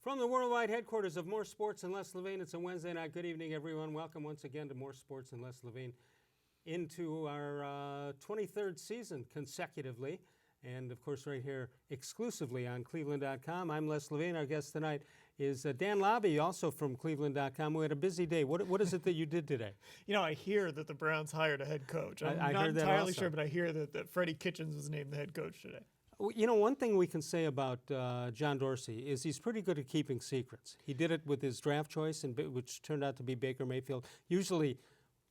From the worldwide headquarters of More Sports and Les Levine, it's a Wednesday night. Good evening, everyone. Welcome once again to More Sports and Les Levine into our 23rd season consecutively. And, of course, right here exclusively on cleveland.com. I'm Les Levine. Our guest tonight is Dan Labbe, also from cleveland.com. We had a busy day. What is it that you did today? You know, I hear that the Browns hired a head coach. I'm I not heard that entirely also. sure, but I hear that Freddie Kitchens was named the head coach today. You know, one thing we can say about John Dorsey is he's pretty good at keeping secrets. He did it with his draft choice, which turned out to be Baker Mayfield. Usually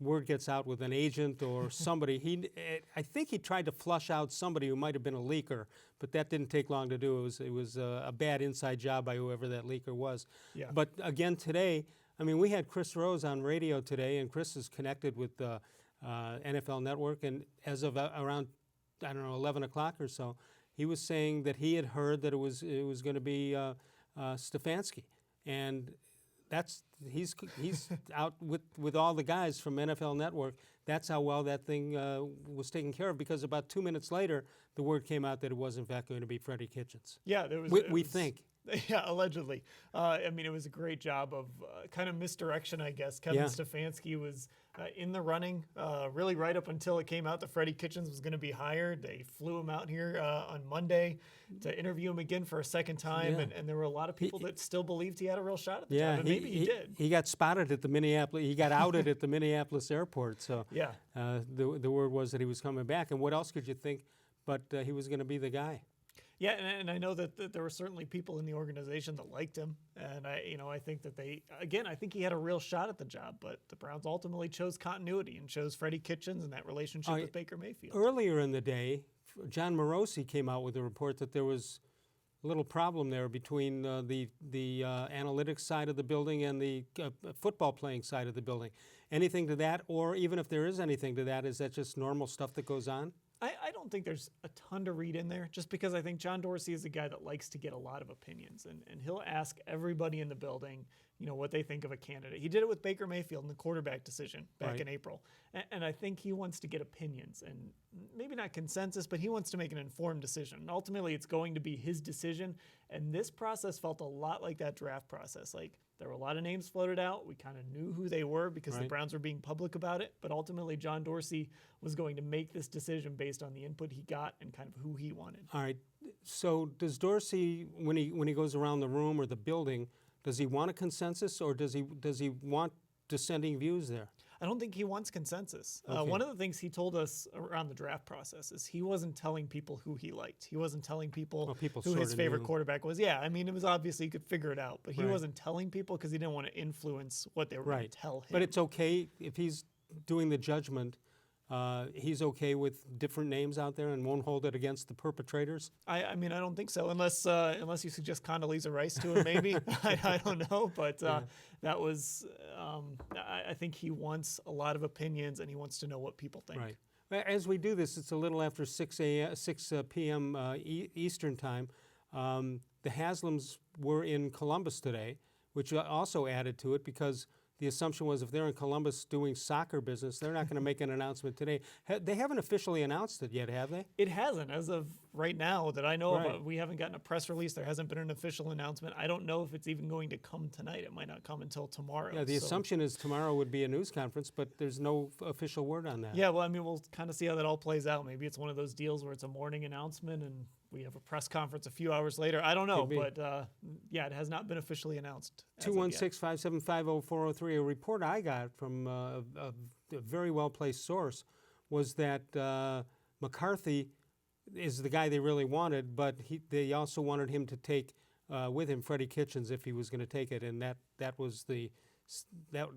word gets out with an agent or somebody. I think he tried to flush out somebody who might have been a leaker, but that didn't take long to do. It was a bad inside job by whoever that leaker was. Yeah. But again today, I mean, we had Chris Rose on radio today, and Chris is connected with the NFL Network, and as of around, 11 o'clock or so, he was saying that he had heard that it was going to be Stefanski, and he's out with all the guys from NFL Network. That's how well that thing was taken care of, because about 2 minutes later, the word came out that it was in fact going to be Freddie Kitchens. Yeah, there was. We think. Yeah, allegedly. I mean, it was a great job of kind of misdirection, I guess. Kevin Stefanski was in the running really right up until it came out that Freddie Kitchens was going to be hired. They flew him out here on Monday to interview him again for a second time, and there were a lot of people that still believed he had a real shot at the job, and maybe he did. He got spotted at the Minneapolis. He got outed at the Minneapolis airport. So yeah, the word was that he was coming back. And what else could you think? But he was going to be the guy. Yeah, and I know that there were certainly people in the organization that liked him, and I think that I think he had a real shot at the job, but the Browns ultimately chose continuity and chose Freddie Kitchens and that relationship with Baker Mayfield. Earlier in the day, John Morosi came out with a report that there was a little problem there between the analytics side of the building and the football playing side of the building. Anything to that, or even if there is anything to that, is that just normal stuff that goes on? I don't think there's a ton to read in there, just because I think John Dorsey is a guy that likes to get a lot of opinions, and he'll ask everybody in the building, what they think of a candidate. He did it with Baker Mayfield in the quarterback decision back in April, and I think he wants to get opinions, and maybe not consensus, but he wants to make an informed decision. And ultimately, it's going to be his decision, and this process felt a lot like that draft process. Like, there were a lot of names floated out. We kind of knew who they were because the Browns were being public about it. But ultimately, John Dorsey was going to make this decision based on the input he got and kind of who he wanted. All right. So does Dorsey, when he goes around the room or the building, does he want a consensus, or does he want dissenting views there? I don't think he wants consensus. Okay. One of the things he told us around the draft process is he wasn't telling people who he liked. He wasn't telling people who his favorite quarterback was. Yeah, I mean, it was obvious you could figure it out, but he wasn't telling people because he didn't want to influence what they were going to tell him. But it's okay if he's doing the judgment. He's okay with different names out there and won't hold it against the perpetrators? I mean, I don't think so, unless you suggest Condoleezza Rice to him, maybe. I don't know, but that was, I think he wants a lot of opinions, and he wants to know what people think. Right. As we do this, it's a little after 6 p.m. Eastern time. The Haslams were in Columbus today, which also added to it, because the assumption was if they're in Columbus doing soccer business, they're not going to make an announcement today. They haven't officially announced it yet, have they? It hasn't. As of right now that I know of, we haven't gotten a press release. There hasn't been an official announcement. I don't know if it's even going to come tonight. It might not come until tomorrow. Yeah, the assumption is tomorrow would be a news conference, but there's no official word on that. Yeah, well, I mean, we'll kind of see how that all plays out. Maybe it's one of those deals where it's a morning announcement and we have a press conference a few hours later. I don't know, but it has not been officially announced. 216-575-0403. A report I got from a very well-placed source was that McCarthy is the guy they really wanted, but they also wanted him to take with him Freddie Kitchens if he was going to take it, and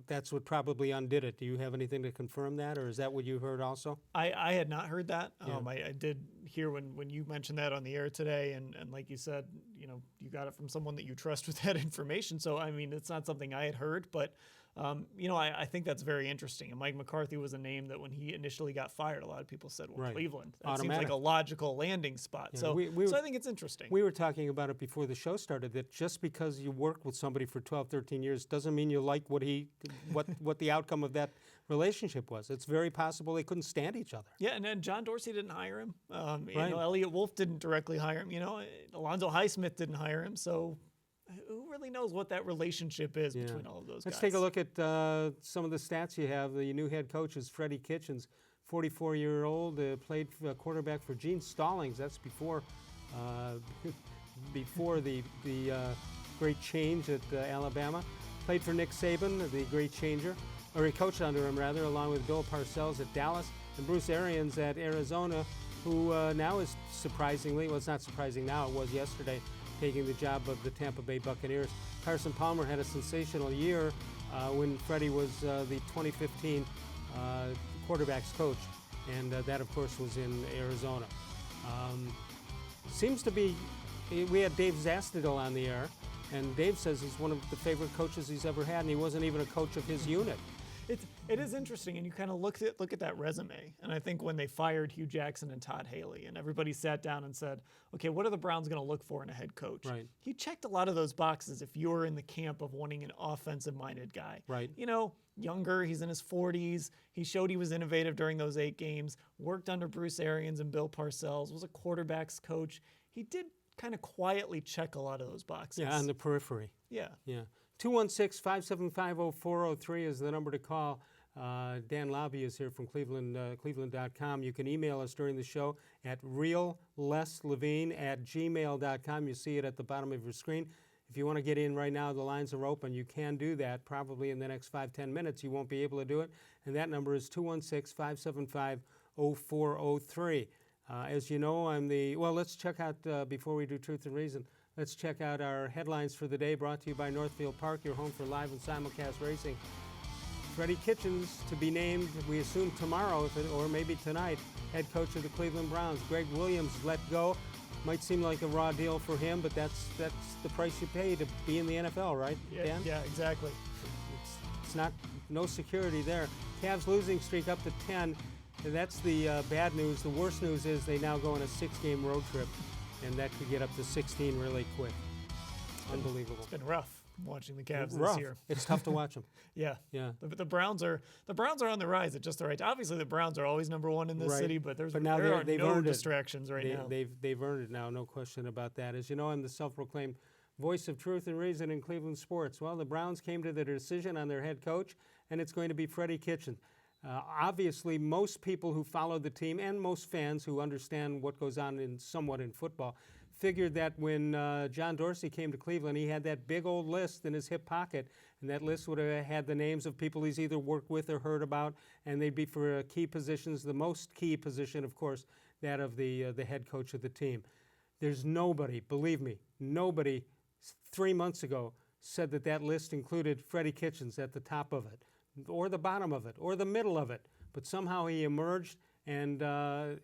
that's what probably undid it. Do you have anything to confirm that, or is that what you heard also? I had not heard that. Yeah. I did hear when you mentioned that on the air today, and like you said, you got it from someone that you trust with that information. So, I mean, it's not something I had heard, but I think that's very interesting. And Mike McCarthy was a name that when he initially got fired, a lot of people said, well, Cleveland. That seems like a logical landing spot. Yeah, so I think it's interesting. We were talking about it before the show started, that just because you work with somebody for 12, 13 years doesn't mean you like what the outcome of that relationship was. It's very possible they couldn't stand each other. Yeah, and then John Dorsey didn't hire him. Elliot Wolf didn't directly hire him. Alonzo Highsmith didn't hire him. So who really knows what that relationship is Yeah. between all of those Let's guys? take a look at some of the stats you have. The new head coach is Freddie Kitchens, 44-year-old, played quarterback for Gene Stallings. That's before before the great change at Alabama. Played for Nick Saban, the great changer, or he coached under him rather, along with Bill Parcells at Dallas and Bruce Arians at Arizona, who now is surprisingly, well, it's not surprising now, it was yesterday, taking the job of the Tampa Bay Buccaneers. Carson Palmer had a sensational year when Freddie was the 2015 quarterbacks coach, and that, of course, was in Arizona. Seems to be, we had Dave Zastudel on the air, and Dave says he's one of the favorite coaches he's ever had, and he wasn't even a coach of his unit. It is interesting, and you kind of look at that resume, and I think when they fired Hugh Jackson and Todd Haley, and everybody sat down and said, okay, what are the Browns going to look for in a head coach? Right. He checked a lot of those boxes if you're in the camp of wanting an offensive-minded guy. Right. You know, younger, he's in his 40s, he showed he was innovative during those 8 games, worked under Bruce Arians and Bill Parcells, was a quarterback's coach. He did kind of quietly check a lot of those boxes. Yeah, on the periphery. Yeah. Yeah. 216-575-0403 is the number to call. Dan Labbe is here from cleveland.com. You can email us during the show at realeslevine@gmail.com. You see it at the bottom of your screen. If you want to get in right now, the lines are open. You can do that. Probably in the next 5-10 minutes, you won't be able to do it. And that number is 216-575-0403. As you know, let's check out, before we do Truth and Reason, let's check out our headlines for the day, brought to you by Northfield Park, your home for live and simulcast racing. Freddie Kitchens to be named, we assume tomorrow, or maybe tonight, head coach of the Cleveland Browns. Gregg Williams let go. Might seem like a raw deal for him, but that's the price you pay to be in the NFL, right, Dan? Yeah, exactly. It's not, no security there. Cavs losing streak up to 10. And that's the bad news. The worst news is they now go on a 6-game road trip, and that could get up to 16 really quick. Unbelievable. It's been rough watching the Cavs Rough. this year. It's tough to watch them. Yeah. Yeah. The Browns are on the rise at just the right time. Obviously, the Browns are always number one in this Right. city, but there now are they've no earned it. distractions right now. They've earned it now, no question about that. As you know, I'm the self-proclaimed voice of truth and reason in Cleveland sports. Well, the Browns came to their decision on their head coach, and it's going to be Freddie Kitchens. Obviously, most people who follow the team and most fans who understand what goes on somewhat in football figured that when John Dorsey came to Cleveland, he had that big old list in his hip pocket, and that list would have had the names of people he's either worked with or heard about, and they'd be for key positions. The most key position, of course, that of the head coach of the team. There's nobody, believe me, nobody 3 months ago said that list included Freddie Kitchens at the top of it, or the bottom of it, or the middle of it. But somehow he emerged, and the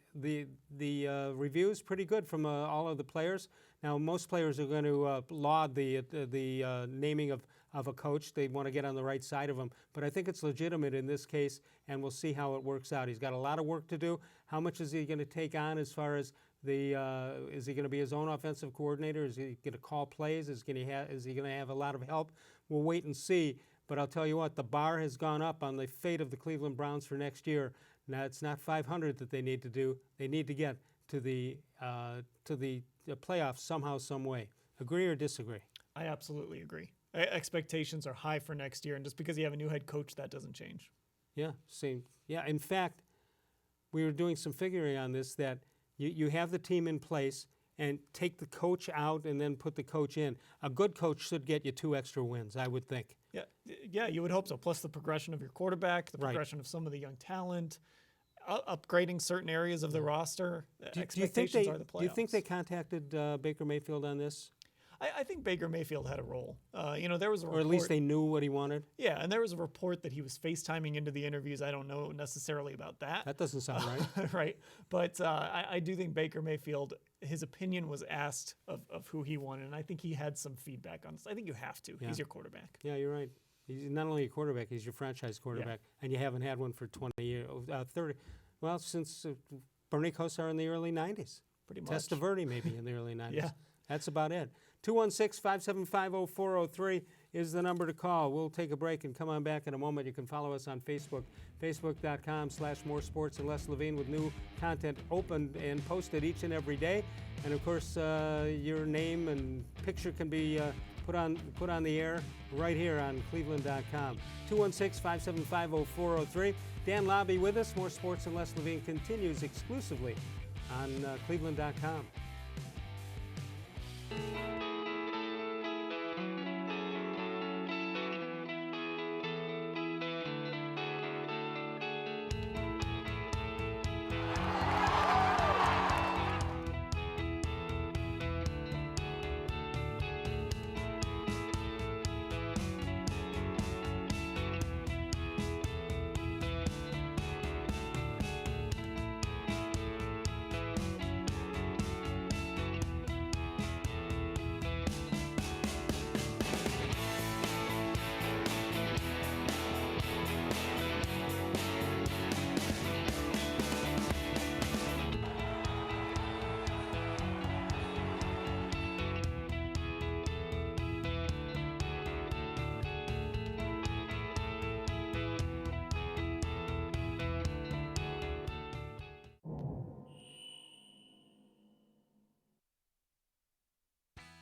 review is pretty good from all of the players. Now, most players are going to laud the naming of a coach. They want to get on the right side of him. But I think it's legitimate in this case, and we'll see how it works out. He's got a lot of work to do. How much is he going to take on as far as is he going to be his own offensive coordinator? Is he going to call plays? Is he going to have a lot of help? We'll wait and see. But I'll tell you what, the bar has gone up on the fate of the Cleveland Browns for next year. Now, it's not 500 that they need to do. They need to get to the playoffs somehow, some way. Agree or disagree? I absolutely agree. Expectations are high for next year, and just because you have a new head coach, that doesn't change. Yeah, same. Yeah, in fact, we were doing some figuring on this, that you have the team in place and take the coach out and then put the coach in. A good coach should get you 2 extra wins, I would think. Yeah, you would hope so. Plus the progression of your quarterback, the progression of some of the young talent, upgrading certain areas of the roster. Expectations are the playoffs. Do you think they contacted Baker Mayfield on this? I think Baker Mayfield had a role. There was a report, or at least they knew what he wanted? Yeah, and there was a report that he was FaceTiming into the interviews. I don't know necessarily about that. That doesn't sound right. Right. But I do think Baker Mayfield, his opinion was asked of who he wanted, and I think he had some feedback on this. I think you have to. Yeah. He's your quarterback. Yeah, you're right. He's not only a quarterback, he's your franchise quarterback, and you haven't had one for 20 years, 30. Well, since Bernie Kosar in the early 90s. Pretty much. Testaverde maybe in the early 90s. Yeah. That's about it. 216-575-0403 is the number to call. We'll take a break and come on back in a moment. You can follow us on Facebook, facebook.com/More Sports Les Levine, with new content opened and posted each and every day. And of course, your name and picture can be put on the air right here on cleveland.com. 216-575-0403. Dan Labbe with us. More Sports Les Levine continues exclusively on cleveland.com.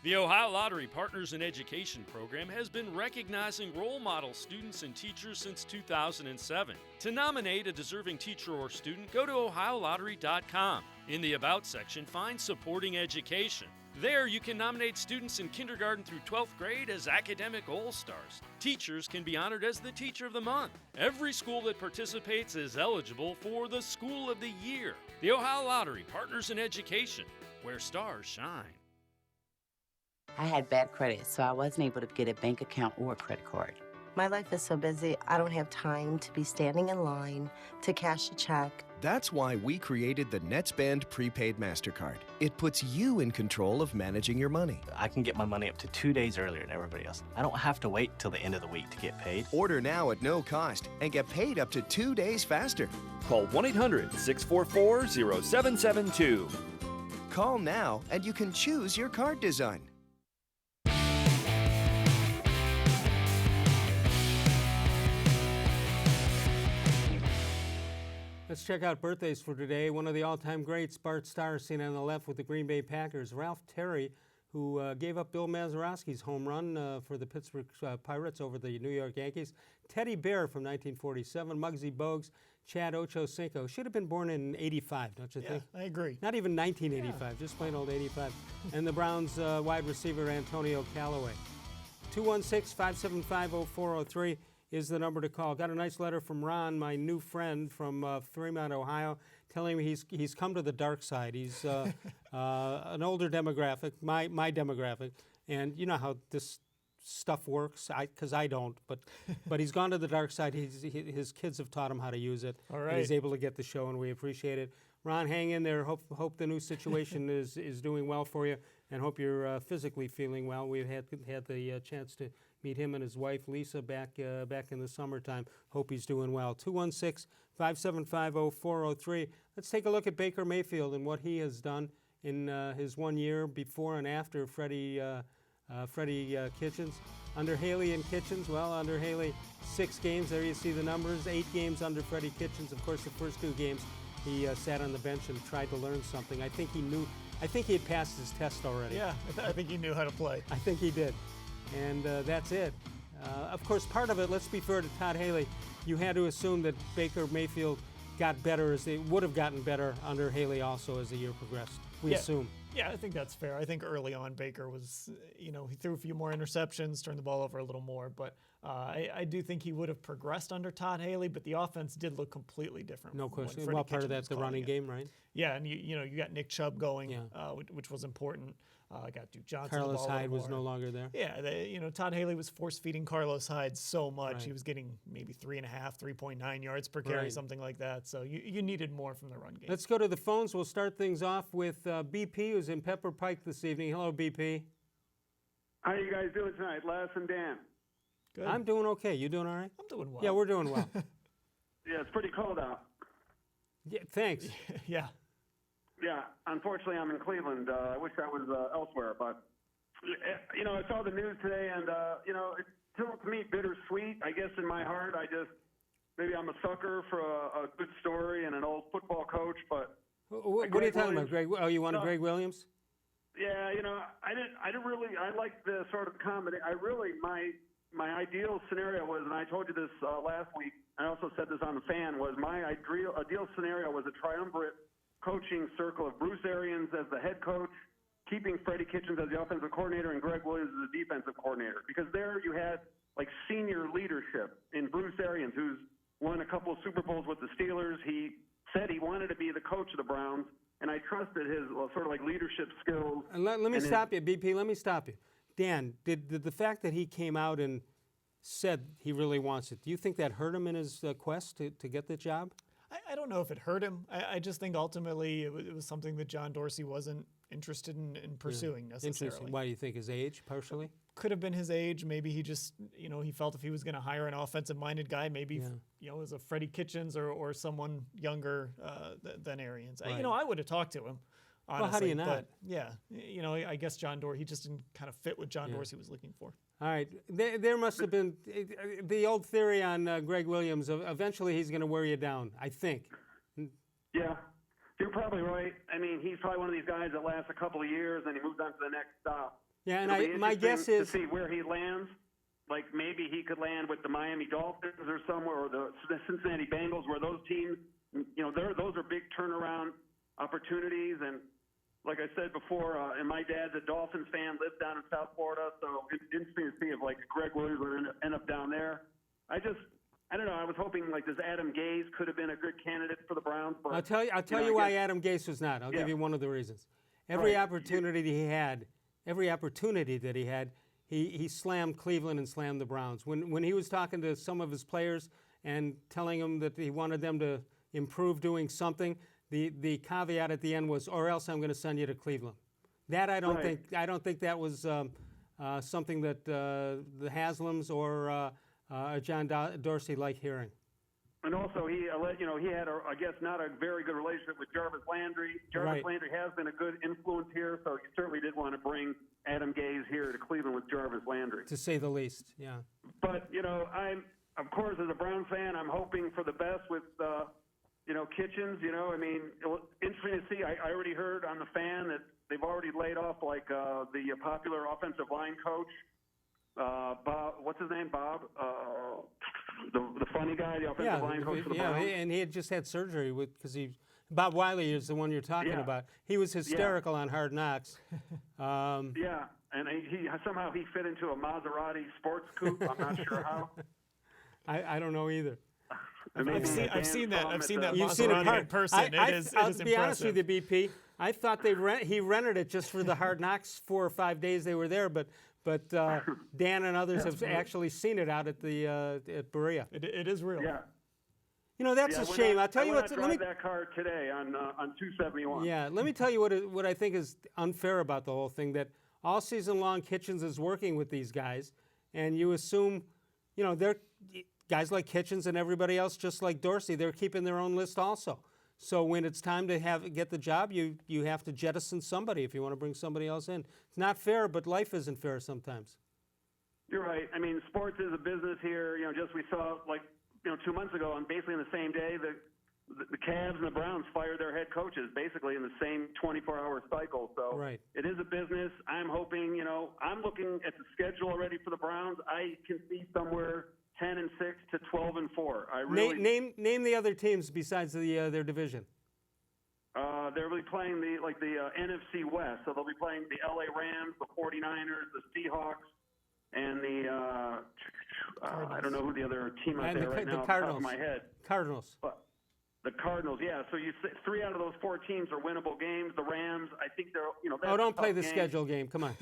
The Ohio Lottery Partners in Education program has been recognizing role model students and teachers since 2007. To nominate a deserving teacher or student, go to ohiolottery.com. In the About section, find Supporting Education. There, you can nominate students in kindergarten through 12th grade as academic all-stars. Teachers can be honored as the Teacher of the Month. Every school that participates is eligible for the School of the Year. The Ohio Lottery Partners in Education, where stars shine. I had bad credit, so I wasn't able to get a bank account or a credit card. My life is so busy, I don't have time to be standing in line to cash a check. That's why we created the NetsBand Prepaid MasterCard. It puts you in control of managing your money. I can get my money up to 2 days earlier than everybody else. I don't have to wait till the end of the week to get paid. Order now at no cost and get paid up to 2 days faster. Call 1-800-644-0772. Call now and you can choose your card design. Let's check out birthdays for today. One of the all-time greats, Bart Starr, seen on the left with the Green Bay Packers. Ralph Terry, who gave up Bill Mazeroski's home run for the Pittsburgh Pirates over the New York Yankees. Teddy Bear from 1947. Muggsy Bogues, Chad Ochocinco. Should have been born in 85, don't you think? I agree. Not even 1985, just plain old 85. And the Browns wide receiver, Antonio Callaway. 216-575-0403. Is the number to call. Got a nice letter from Ron, my new friend from Fremont, Ohio, telling me he's come to the dark side. He's an older demographic, my demographic, and you know how this stuff works. Because I don't, but he's gone to the dark side. His kids have taught him how to use it. All right. And he's able to get the show, and we appreciate it. Ron, hang in there. Hope the new situation is doing well for you, and hope you're physically feeling well. We've had the chance to meet him and his wife Lisa back in the summertime. Hope he's doing well. 216-575-0403. Let's take a look at Baker Mayfield and what he has done in his 1 year before and after Freddie Kitchens. Under Haley and Kitchens, under Haley 6 games. There you see the numbers. 8 games under Freddie Kitchens. Of course, the first 2 games he sat on the bench and tried to learn something. I think he had passed his test already. Yeah, I think he knew how to play. I think he did. And that's it. Of course, part of it, let's be fair to Todd Haley, you had to assume that Baker Mayfield got better as they would have gotten better under Haley also as the year progressed. We assume. Yeah, I think that's fair. I think early on Baker was, he threw a few more interceptions, turned the ball over a little more, but I do think he would have progressed under Todd Haley, but the offense did look completely different. No question. Well, part of that's the running game, right? Yeah, and you got Nick Chubb going, which was important. Got Duke Johnson. Carlos Hyde was no longer there. Yeah, Todd Haley was force-feeding Carlos Hyde so much. Right. He was getting maybe 3.9 yards per carry, something like that. So you needed more from the run game. Let's go to the phones. We'll start things off with BP, who's in Pepper Pike this evening. Hello, BP. How are you guys doing tonight, Les and Dan? Good. I'm doing okay. You doing all right? I'm doing well. Yeah, we're doing well. Yeah, it's pretty cold out. Yeah, thanks. Yeah. Yeah, unfortunately, I'm in Cleveland. I wish I was elsewhere, but I saw the news today, and it's still to me bittersweet. I guess in my heart, maybe I'm a sucker for a good story and an old football coach. But what are you talking about, Greg? Oh, you wanted Gregg Williams? Yeah, Yeah, I didn't really. I like the sort of comedy. My ideal scenario was, and I told you this last week. I also said this on the fan. Was my ideal scenario was a triumvirate coaching circle of Bruce Arians as the head coach, keeping Freddie Kitchens as the offensive coordinator, and Gregg Williams as the defensive coordinator. Because there you had like senior leadership in Bruce Arians, who's won a couple of Super Bowls with the Steelers. He said he wanted to be the coach of the Browns, and I trusted his sort of like leadership skills. And let me stop you, BP. Let me stop you. Dan, did the fact that he came out and said he really wants it, do you think that hurt him in his quest to get the job? I don't know if it hurt him. I just think ultimately it was something that John Dorsey wasn't interested in pursuing necessarily. Interesting. Why do you think? His age, partially? Could have been his age. Maybe he just, he felt if he was going to hire an offensive-minded guy, maybe, it was a Freddie Kitchens or someone younger than Arians. Right. I would have talked to him, honestly. Well, how do you not? But, yeah, I guess John Dorsey, he just didn't kind of fit what John Dorsey was looking for. All right. There must have been the old theory on Gregg Williams. Eventually, he's going to wear you down, I think. Yeah, you're probably right. I mean, he's probably one of these guys that lasts a couple of years and he moves on to the next stop. Yeah, and It'll be my guess is to see where he lands. Like maybe he could land with the Miami Dolphins or somewhere, or the Cincinnati Bengals, where those teams, those are big turnaround opportunities. And like I said before, and my dad's a Dolphins fan, lives down in South Florida, so it's interesting to see if like Gregg Williams would end up down there. I don't know. I was hoping like this Adam Gase could have been a good candidate for the Browns. But I'll tell you why Adam Gase was not. I'll give you one of the reasons. Every opportunity that he had, he slammed Cleveland and slammed the Browns. When he was talking to some of his players and telling them that he wanted them to improve doing something, the caveat at the end was, or else I'm going to send you to Cleveland. That I don't think that was something that the Haslams or John Dorsey like hearing. And also, he had, I guess, not a very good relationship with Jarvis Landry. Jarvis Landry has been a good influence here, so he certainly did want to bring Adam Gase here to Cleveland with Jarvis Landry. To say the least, yeah. But, I'm, of course, as a Browns fan, I'm hoping for the best with, Kitchens. I mean, interesting to see. I already heard on the fan that they've already laid off, like, the popular offensive line coach. Bob, what's his name? Bob, the funny guy, the offensive line coach for the Browns. And he had just had surgery because Bob Wiley is the one you're talking about. He was hysterical on Hard Knocks. And he somehow he fit into a Maserati sports coupe. I'm not sure how. I don't know either. I've seen that You've seen it in person. It is I'll impressive. be honest with you, BP. I thought he rented it just for the Hard Knocks 4 or 5 days they were there, but Dan and others have actually seen it out at at Berea. It is real. Yeah. That's a shame. I'll tell you what. Let me drive that car today on 271. Yeah. Let me tell you what I think is unfair about the whole thing. That all season long, Kitchens is working with these guys, and you assume, they're guys like Kitchens and everybody else, just like Dorsey. They're keeping their own list also. So when it's time to get the job, you have to jettison somebody if you want to bring somebody else in. It's not fair, but life isn't fair sometimes. You're right. I mean, sports is a business here. Just we saw 2 months ago, on basically in the same day, the Cavs and the Browns fired their head coaches basically in the same 24-hour cycle. So it is a business. I'm hoping. I'm looking at the schedule already for the Browns. I can see somewhere 10-6 to 12-4. I really name the other teams besides their division. They're really playing the NFC West, so they'll be playing the LA Rams, the 49ers, the Seahawks, and the I don't know who the other team out there right now off the top of my head. Cardinals. The Cardinals, yeah. So 3 out of those 4 teams are winnable games. The Rams, I think they're don't play the schedule game. Come on,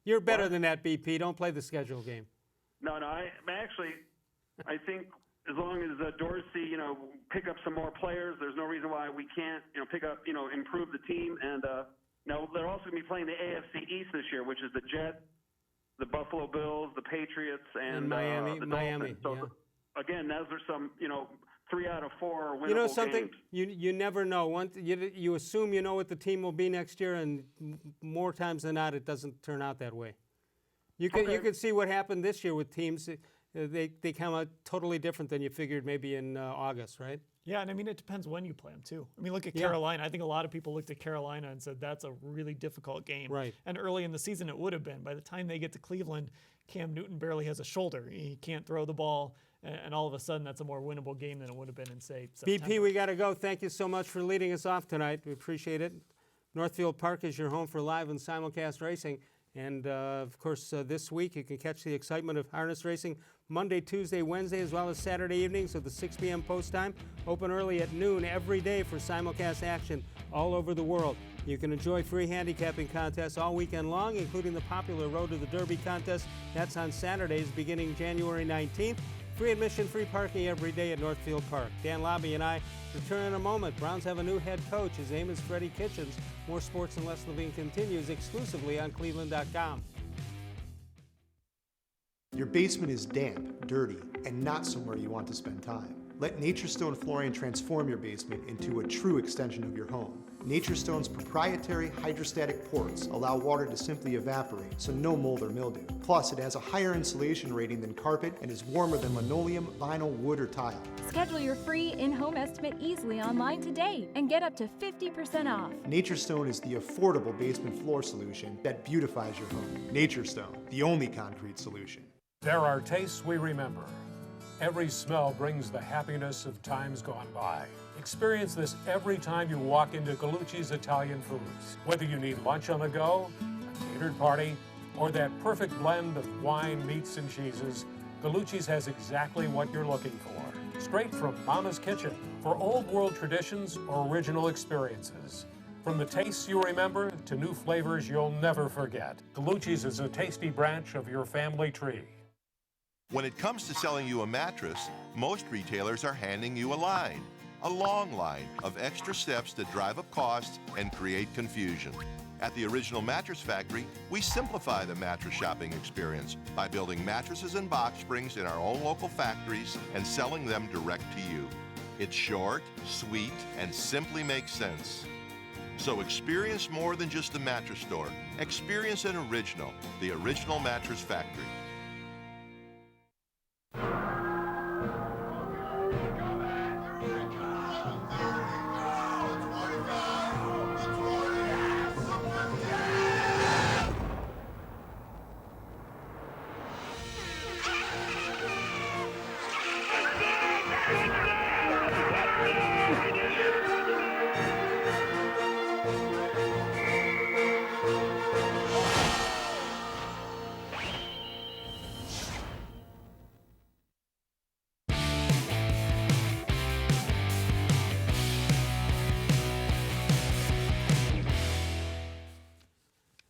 you're better than that, BP. Don't play the schedule game. No, I think as long as Dorsey, pick up some more players, there's no reason why we can't, pick up, improve the team. And now they're also going to be playing the AFC East this year, which is the Jets, the Buffalo Bills, the Patriots, and Miami. the Miami. Dolphins. So again, those are some, 3 out of 4 winnable something? games. You never know. You assume you know what the team will be next year, and more times than not, it doesn't turn out that way. You can see what happened this year with teams. They come out totally different than you figured maybe in August, right? Yeah, and I mean, it depends when you play them, too. I mean, look at Carolina. I think a lot of people looked at Carolina and said that's a really difficult game. Right. And early in the season, it would have been. By the time they get to Cleveland, Cam Newton barely has a shoulder. He can't throw the ball, and all of a sudden, that's a more winnable game than it would have been in, say, September. BP, we got to go. Thank you so much for leading us off tonight. We appreciate it. Northfield Park is your home for live and simulcast racing. And, of course, this week you can catch the excitement of harness racing Monday, Tuesday, Wednesday, as well as Saturday evenings with the 6 p.m. post time. Open early at noon every day for simulcast action all over the world. You can enjoy free handicapping contests all weekend long, including the popular Road to the Derby contest. That's on Saturdays beginning January 19th. Free admission, free parking every day at Northfield Park. Dan Labbe and I return in a moment. Browns have a new head coach. His name is Freddie Kitchens. More Sports and Les Levine continues exclusively on cleveland.com. Your basement is damp, dirty, and not somewhere you want to spend time. Let Nature's Stone Flooring transform your basement into a true extension of your home. Nature's Stone's proprietary hydrostatic ports allow water to simply evaporate, so no mold or mildew. Plus, it has a higher insulation rating than carpet and is warmer than linoleum, vinyl, wood, or tile. Schedule your free in-home estimate easily online today and get up to 50% off. Nature's Stone is the affordable basement floor solution that beautifies your home. Nature's Stone, the only concrete solution. There are tastes we remember. Every smell brings the happiness of times gone by. Experience this every time you walk into Gallucci's Italian Foods. Whether you need lunch on the go, a catered party, or that perfect blend of wine, meats, and cheeses, Gallucci's has exactly what you're looking for. Straight from Mama's Kitchen for old world traditions or original experiences. From the tastes you remember to new flavors you'll never forget. Gallucci's is a tasty branch of your family tree. When it comes to selling you a mattress, most retailers are handing you a long line of extra steps that drive up costs and create confusion. At the Original Mattress Factory, we simplify the mattress shopping experience by building mattresses and box springs in our own local factories and selling them direct to you. It's short, sweet, and simply makes sense. So experience more than just the mattress store. Experience an original, the Original Mattress Factory.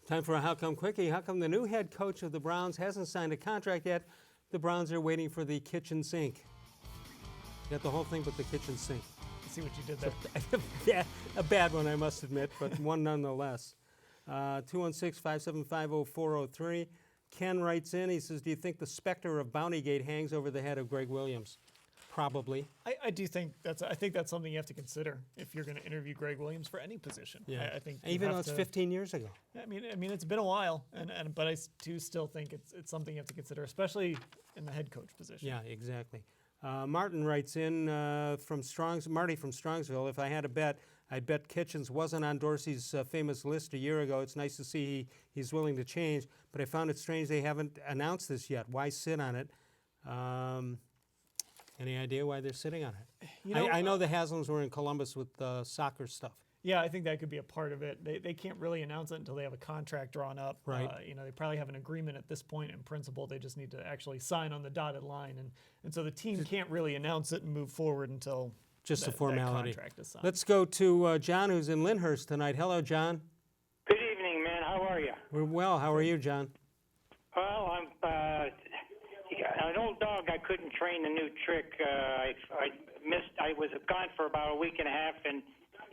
Time for a How Come Quickie. How come the new head coach of the Browns hasn't signed a contract yet? The Browns are waiting for the kitchen sink. Got the whole thing but the kitchen sink. See what you did there. Yeah, a bad one, I must admit, but one nonetheless. 216-575-0403. Ken writes in, he says, do you think the specter of Bountygate hangs over the head of Gregg Williams? Probably. I do think that's something you have to consider if you're going to interview Gregg Williams for any position. Yeah. I think even though it's 15 years ago. I mean it's been a while, but I do still think it's something you have to consider, especially in the head coach position. Yeah, exactly. Martin writes in Marty from Strongsville. If I had a bet, I'd bet Kitchens wasn't on Dorsey's famous list a year ago. It's nice to see he's willing to change, but I found it strange they haven't announced this yet. Why sit on it? Any idea why they're sitting on it? I know the Haslams were in Columbus with soccer stuff. Yeah, I think that could be a part of it. They can't really announce it until they have a contract drawn up. Right. They probably have an agreement at this point in principle. They just need to actually sign on the dotted line. And so the team can't really announce it and move forward until just a formality. That contract is signed. Let's go to John, who's in Lyndhurst tonight. Hello, John. Good evening, man. How are you? We're well. How are you, John? Well, I'm an old dog. I couldn't train a new trick. I was gone for about a week and a half, and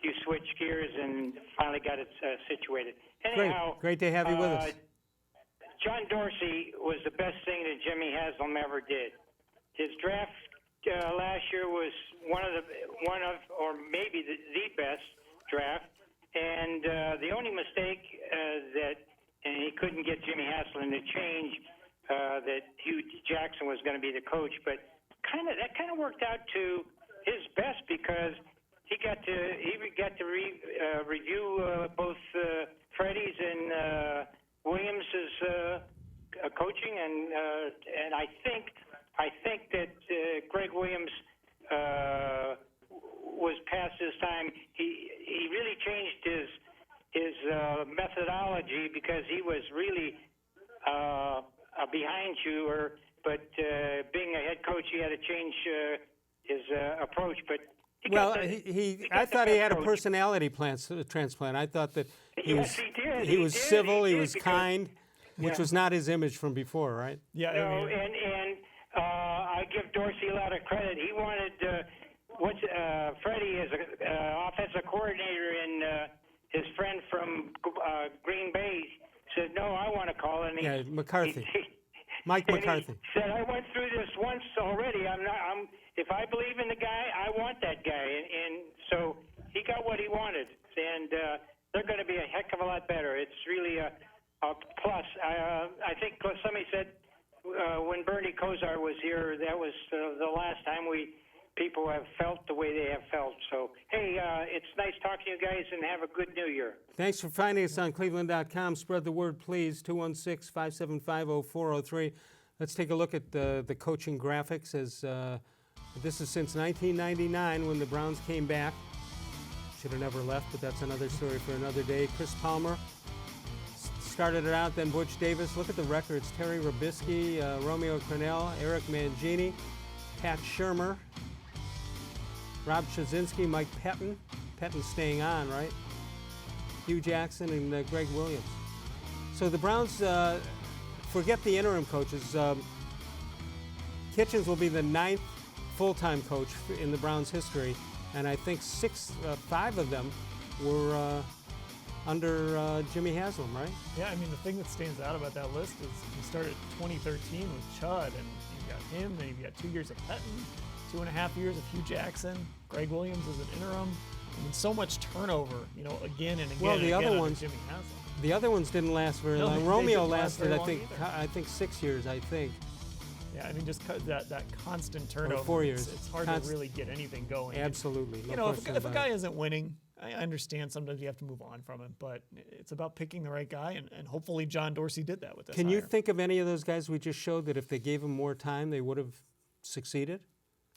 you switched gears and finally got it situated. Anyhow, great to have you with us. John Dorsey was the best thing that Jimmy Haslam ever did. His draft last year was one of or maybe the best draft, and the only mistake and he couldn't get Jimmy Haslam to change that Hugh Jackson was going to be the coach, but that kind of worked out to his benefit. best because he got to review both Freddie's and Williams's coaching, and I think that Gregg Williams was past his time. He really changed his methodology because he was really a behind you, but being a head coach, he had to change his approach. But I thought he had a personality transplant. I thought that he was civil, he was kind, which was not his image from before, right? Yeah. No, and I give Dorsey a lot of credit. He wanted Freddie as an offensive coordinator, and his friend from Green Bay said, "No, I want to call it." And McCarthy. Mike McCarthy said, "I went through this once already. If I believe in the guy, I want that guy." And so he got what he wanted, and they're going to be a heck of a lot better. It's really a plus. I think somebody said when Bernie Kosar was here, that was the last time people have felt the way they have felt. So, hey, it's nice talking to you guys, and have a good New Year. Thanks for finding us on cleveland.com. Spread the word, please. 216-575-0403. Let's take a look at the coaching graphics. As this is since 1999 when the Browns came back. Should have never left, but that's another story for another day. Chris Palmer started it out, then Butch Davis. Look at the records. Terry Robisky, Romeo Crennel, Eric Mangini, Pat Shermer, Rob Shazinski, Mike Pettin. Pettin's staying on, right? Hugh Jackson and Gregg Williams. So the Browns, forget the interim coaches. Kitchens will be the 9th full-time coach in the Browns' history, and I think 5 of them were under Jimmy Haslam, right? Yeah, I mean, the thing that stands out about that list is he started 2013 with Chud, and you've got him, then you've got 2 years of Pettin, 2.5 years of Hugh Jackson, Gregg Williams as an interim. I mean, so much turnover, again and again. Well, the other ones, Jimmy Haslam. The other ones didn't last very long. Romeo lasted, I think 6 years. I think. Yeah, I mean, just that constant turnover. 4 years. It's hard to really get anything going. Absolutely. If a guy isn't winning, I understand sometimes you have to move on from him, but it's about picking the right guy, and hopefully John Dorsey did that with this Can you hire. think of any of those guys we just showed that if they gave him more time, they would have succeeded?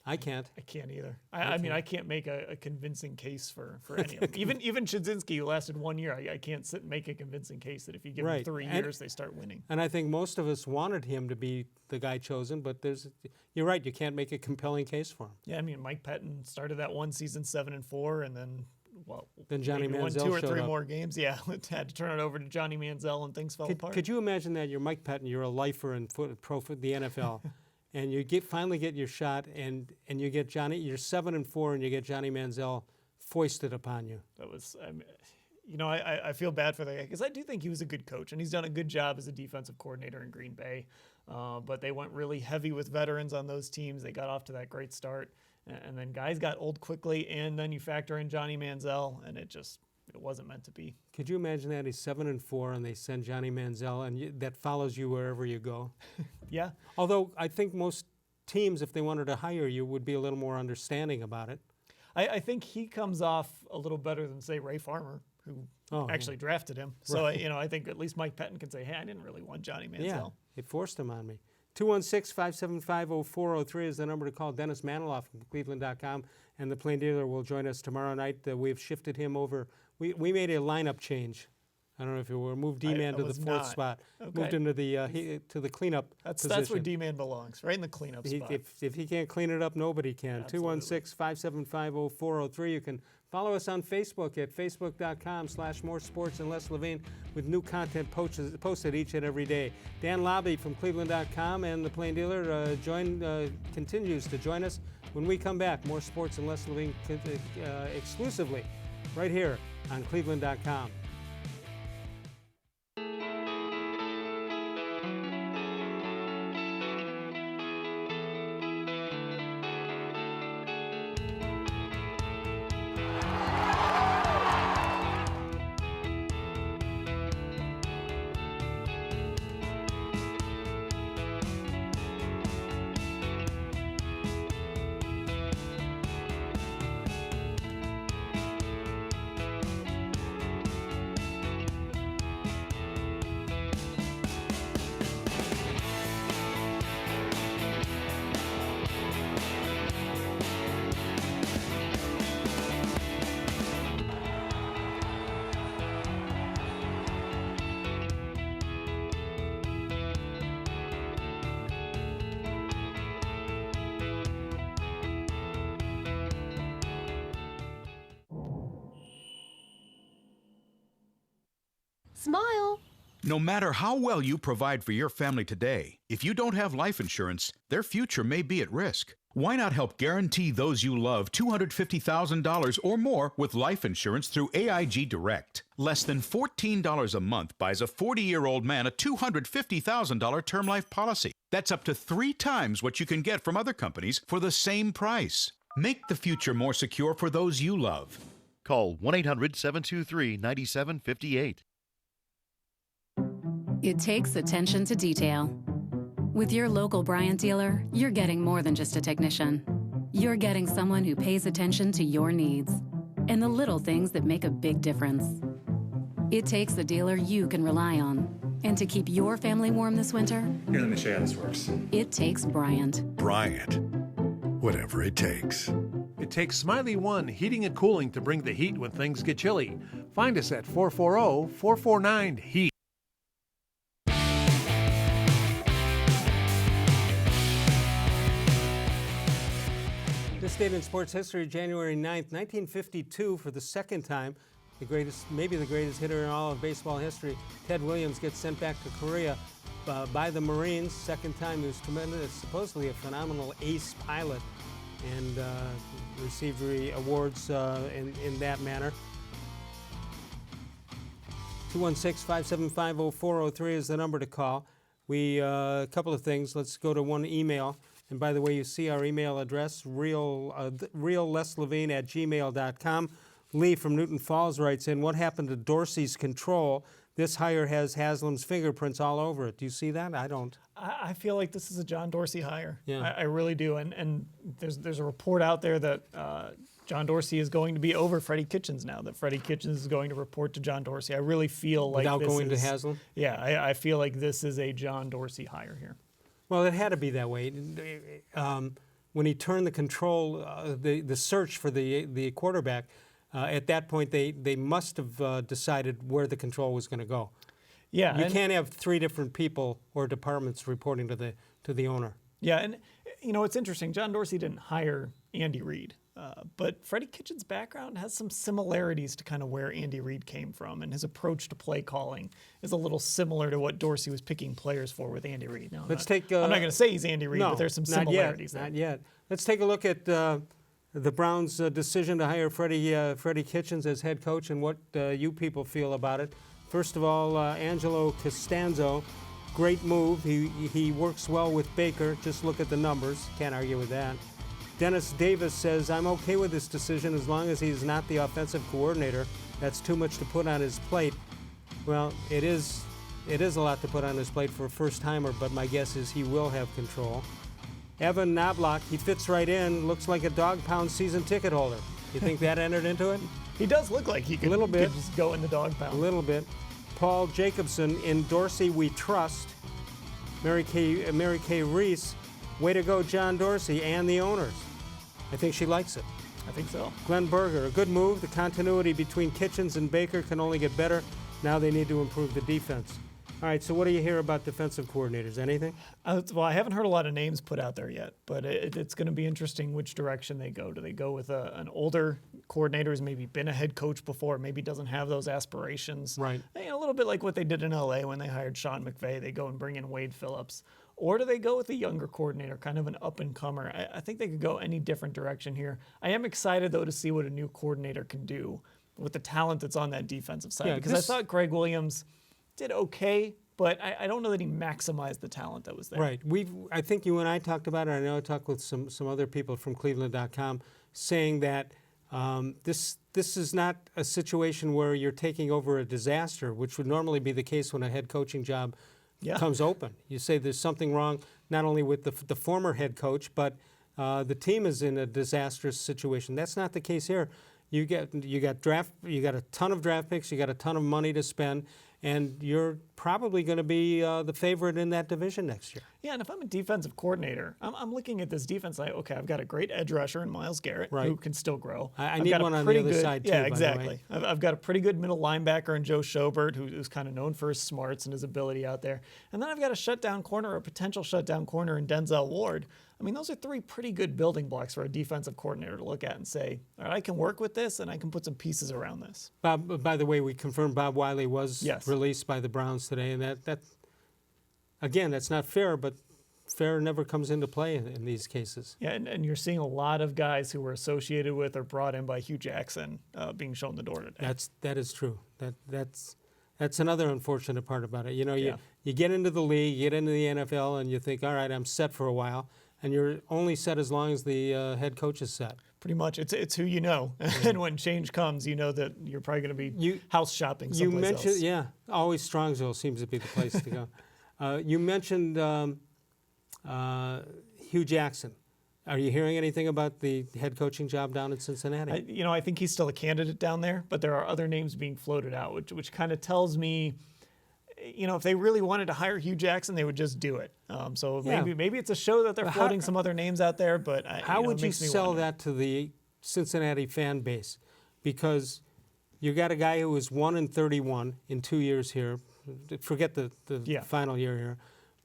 I can't. I can't either. I mean, I can't make a convincing case for any of them. Even Shazinski, who lasted 1 year, I can't sit and make a convincing case that if you give him 3 years, they start winning. And I think most of us wanted him to be the guy chosen, but you're right, you can't make a compelling case for him. Yeah, I mean, Mike Pettin started that one season 7-4, and then Johnny Manziel won 2 or 3 up. more games. Yeah, had to turn it over to Johnny Manziel, and things fell apart. Could you imagine that? You're Mike Pettin, you're a lifer in the NFL. And you finally get your shot, and you get you're 7-4, and you get Johnny Manziel foisted upon you. That was, I feel bad for that guy because I do think he was a good coach, and he's done a good job as a defensive coordinator in Green Bay. But they went really heavy with veterans on those teams. They got off to that great start, and then guys got old quickly, and then you factor in Johnny Manziel, and it wasn't meant to be. Could you imagine that? He's 7-4, and they send Johnny Manziel, and that follows you wherever you go. Yeah. Although I think most teams, if they wanted to hire you, would be a little more understanding about it. I think he comes off a little better than, say, Ray Farmer, who actually drafted him. So, Right. I think at least Mike Pettin can say, hey, I didn't really want Johnny Manziel. Yeah, it forced him on me. 216-575-0403 is the number to call. Dennis Maniloff from cleveland.com, and the Plain Dealer will join us tomorrow night. We've shifted him over. We made a lineup change. I don't know if you were moved D-Man to the 4th spot. Okay. Moved into the to the cleanup position. That's where D-Man belongs, right in the cleanup spot. If he can't clean it up, nobody can. 216-575-0403. You can follow us on Facebook at facebook.com/More Sports and Les Levine with new content posted each and every day. Dan Labbe from cleveland.com and the Plain Dealer continues to join us when we come back. More Sports and Les Levine exclusively right here on cleveland.com. Smile. No matter how well you provide for your family today, if you don't have life insurance, their future may be at risk. Why not help guarantee those you love $250,000 or more with life insurance through AIG Direct? Less than $14 a month buys a 40-year-old man a $250,000 term life policy. That's up to 3 times what you can get from other companies for the same price. Make the future more secure for those you love. Call 1-800-723-9758. It takes attention to detail. With your local Bryant dealer, you're getting more than just a technician. You're getting someone who pays attention to your needs and the little things that make a big difference. It takes a dealer you can rely on. And to keep your family warm this winter, here, let me show you how this works. It takes Bryant. Bryant. Whatever it takes. It takes Smiley One Heating and Cooling to bring the heat when things get chilly. Find us at 440-449-HEAT. This date in sports history, January 9th, 1952, for the second time, the greatest, maybe the greatest hitter in all of baseball history, Ted Williams gets sent back to Korea by the Marines. Second time, he was tremendous, supposedly a phenomenal ace pilot, and received awards in that manner. 216-575-0403 is the number to call. A couple of things. Let's go to one email. And by the way, you see our email address, reallesLevine@gmail.com. Lee from Newton Falls writes in, what happened to Dorsey's control? This hire has Haslam's fingerprints all over it. Do you see that? I don't. I feel like this is a John Dorsey hire. Yeah. I really do. And there's a report out there that John Dorsey is going to be over Freddie Kitchens now, that Freddie Kitchens is going to report to John Dorsey. I really feel like Without this going is, to Haslam? Yeah, I feel like this is a John Dorsey hire here. Well, it had to be that way. When he turned the control, the search for the quarterback, at that point they must have decided where the control was going to go. Yeah, you can't have 3 different people or departments reporting to the owner. Yeah, and you know it's interesting. John Dorsey didn't hire Andy Reid, but Freddie Kitchens' background has some similarities to kind of where Andy Reid came from, and his approach to play calling is a little similar to what Dorsey was picking players for with Andy Reid. Now, I'm not going to say he's Andy Reid, but there's some similarities there. Not yet. Let's take a look at the Browns' decision to hire Freddie Kitchens as head coach and what you people feel about it. First of all, Angelo Costanzo, great move. He works well with Baker. Just look at the numbers. Can't argue with that. Dennis Davis says, I'm okay with this decision as long as he's not the offensive coordinator. That's too much to put on his plate. Well, it is a lot to put on his plate for a first-timer, but my guess is he will have control. Evan Knobloch, he fits right in, looks like a dog pound season ticket holder. You think that entered into it? He does look like he could just go in the dog pound. A little bit. Paul Jacobson, in Dorsey we trust. Mary Kay Reese, way to go John Dorsey and the owners. I think she likes it. I think so. Glenn Berger, a good move. The continuity between Kitchens and Baker can only get better. Now they need to improve the defense. All right, so what do you hear about defensive coordinators? Anything? Well, I haven't heard a lot of names put out there yet, but it's going to be interesting which direction they go. Do they go with an older coordinator who's maybe been a head coach before, maybe doesn't have those aspirations? Right. A little bit like what they did in L.A. when they hired Sean McVay. They go and bring in Wade Phillips. Or do they go with a younger coordinator, kind of an up-and-comer? I think they could go any different direction here. I am excited, though, to see what a new coordinator can do with the talent that's on that defensive side. Because I thought Gregg Williams did okay, but I don't know that he maximized the talent that was there. Right. I think you and I talked about it. I know I talked with some other people from cleveland.com saying that this is not a situation where you're taking over a disaster, which would normally be the case when a head coaching job comes open. You say there's something wrong not only with the former head coach, but the team is in a disastrous situation. That's not the case here. You got a ton of draft picks, you got a ton of money to spend, and you're probably going to be the favorite in that division next year. Yeah, and if I'm a defensive coordinator, I'm looking at this defense like, okay, I've got a great edge rusher in Myles Garrett who can still grow. I need one on the other side too. Yeah, by exactly. the way. I've got a pretty good middle linebacker in Joe Schobert, who's kind of known for his smarts and his ability out there. And then I've got a shutdown corner, or a potential shutdown corner in Denzel Ward. I mean, those are three pretty good building blocks for a defensive coordinator to look at and say, all right, I can work with this and I can put some pieces around this. Bob, by the way, we confirmed Bob Wiley was released by the Browns today, and that again, that's not fair, but fair never comes into play in these cases. Yeah, and you're seeing a lot of guys who were associated with or brought in by Hugh Jackson being shown the door today. That is true. That's another unfortunate part about it. You know, you get into the league, you get into the NFL, and you think, all right, I'm set for a while, and you're only set as long as the head coach is set. Pretty much, it's who you know, and when change comes, you know that you're probably going to be house shopping someplace You mentioned, else. always Strongsville seems to be the place to go. You mentioned Hugh Jackson. Are you hearing anything about the head coaching job down in Cincinnati? I think he's still a candidate down there, but there are other names being floated out, which kind of tells me, if they really wanted to hire Hugh Jackson, they would just do it. So maybe it's a show that they're floating some other names out there, but how would you sell that to the Cincinnati fan base? Because you got a guy who was 1-31 in 2 years here. Forget the final year here.